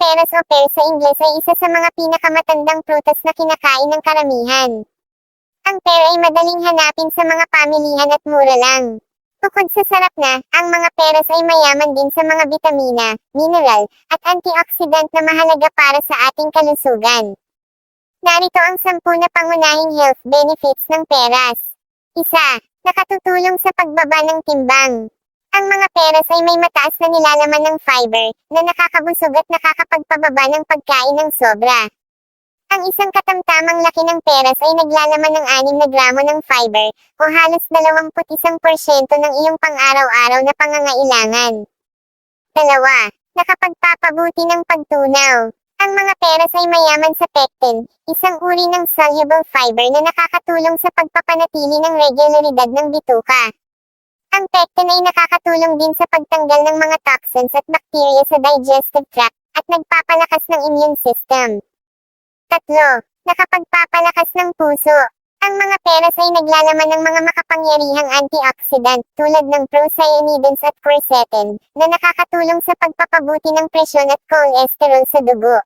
peras o pear sa Ingles ay isa sa mga pinakamatandang prutas na kinakain ng karamihan. Ang pear ay madaling hanapin sa mga pamilihan at mura lang. Bukod sa sarap na, ang mga peras ay mayaman din sa mga bitamina, mineral, at antioxidant na mahalaga para sa ating kalusugan. Narito ang 10 na pangunahing health benefits ng peras. 1. Nakatutulong sa pagbaba ng timbang. Ang mga peras ay may mataas na nilalaman ng fiber, na nakakabusog at nakakapagpababa ng pagkain ng sobra. Ang isang katamtamang laki ng peras ay naglalaman ng 6 na gramo ng fiber, o halos 21% ng iyong pang-araw-araw na pangangailangan. 2. Nakapagpapabuti ng pagtunaw. Ang mga peras ay mayaman sa pectin, isang uri ng soluble fiber na nakakatulong sa pagpapanatili ng regularidad ng bituka. Ang pectin ay nakakatulong din sa pagtanggal ng mga toxins at bacteria sa digestive tract, at nagpapalakas ng immune system. 3. Nakapagpapalakas ng puso. Ang mga peras ay naglalaman ng mga makapangyarihang antioxidant tulad ng procyanidins at quercetin, na nakakatulong sa pagpapabuti ng presyon at cholesterol sa dugo.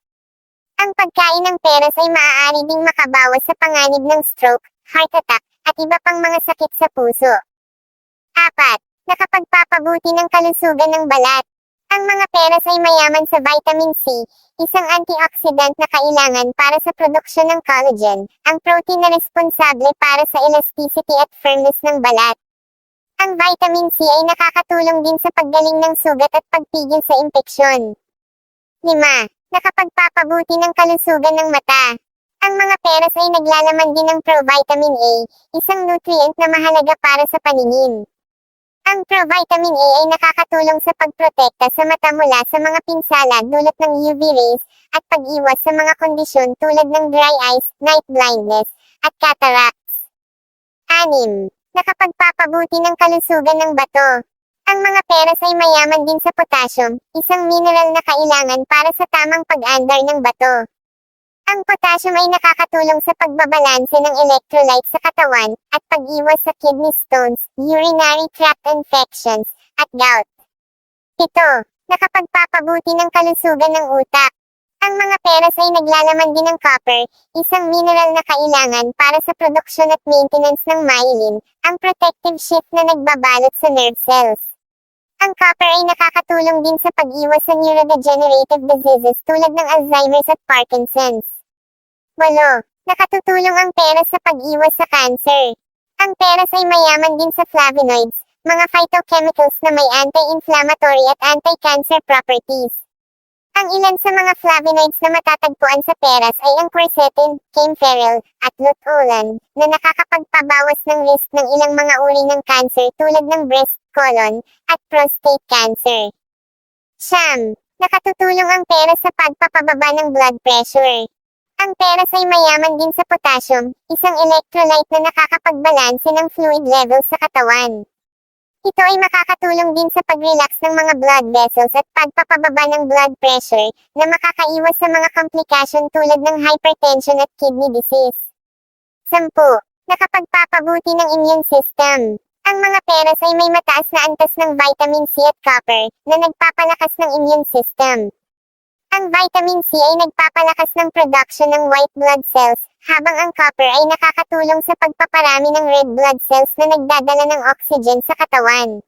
Ang pagkain ng peras ay maaari ding makabawas sa panganib ng stroke, heart attack, at iba pang mga sakit sa puso. 4. Nakapagpapabuti ng kalusugan ng balat. Ang mga peras ay mayaman sa vitamin C, isang antioxidant na kailangan para sa produksyon ng collagen, ang protein na responsable para sa elasticity at firmness ng balat. Ang vitamin C ay nakakatulong din sa paggaling ng sugat at pagpigil sa impeksyon. 5. Nakapagpapabuti ng kalusugan ng mata. Ang mga peras ay naglalaman din ng provitamin A, isang nutrient na mahalaga para sa paningin. Ang provitamin A ay nakakatulong sa pagprotekta sa mata mula sa mga pinsala dulot ng UV rays, at pag-iwas sa mga kondisyon tulad ng dry eyes, night blindness, at cataracts. 6. Nakapagpapabuti ng kalusugan ng bato. Ang mga peras ay mayaman din sa potassium, isang mineral na kailangan para sa tamang pag-andar ng bato. Ang potassium ay nakakatulong sa pagbabalanse ng electrolyte sa katawan, at pag-iwas sa kidney stones, urinary tract infections, at gout. 7. Nakapagpapabuti ng kalusugan ng utak. Ang mga peras ay naglalaman din ng copper, isang mineral na kailangan para sa produksyon at maintenance ng myelin, ang protective sheath na nagbabalot sa nerve cells. Ang copper ay nakakatulong din sa pag-iwas sa neurodegenerative diseases tulad ng Alzheimer's at Parkinson's. 8. Nakatutulong ang peras sa pag-iwas sa cancer. Ang peras ay mayaman din sa flavonoids, mga phytochemicals na may anti-inflammatory at anti-cancer properties. Ang ilan sa mga flavonoids na matatagpuan sa peras ay ang quercetin, kaempferol, at luteolin, na nakakapagpabawas ng risk ng ilang mga uri ng cancer tulad ng breast, colon, at prostate cancer. 9. Nakatutulong ang peras sa pagpapababa ng blood pressure. Ang peras ay mayaman din sa potassium, isang electrolyte na nakakapagbalanse ng fluid levels sa katawan. Ito ay makakatulong din sa pag-relax ng mga blood vessels at pagpapababa ng blood pressure, na makakaiwas sa mga komplikasyon tulad ng hypertension at kidney disease. 10. Nakapagpapabuti ng immune system. Ang mga peras ay may mataas na antas ng vitamin C at copper, na nagpapalakas ng immune system. Ang vitamin C ay nagpapalakas ng production ng white blood cells, habang ang copper ay nakakatulong sa pagpaparami ng red blood cells na nagdadala ng oxygen sa katawan.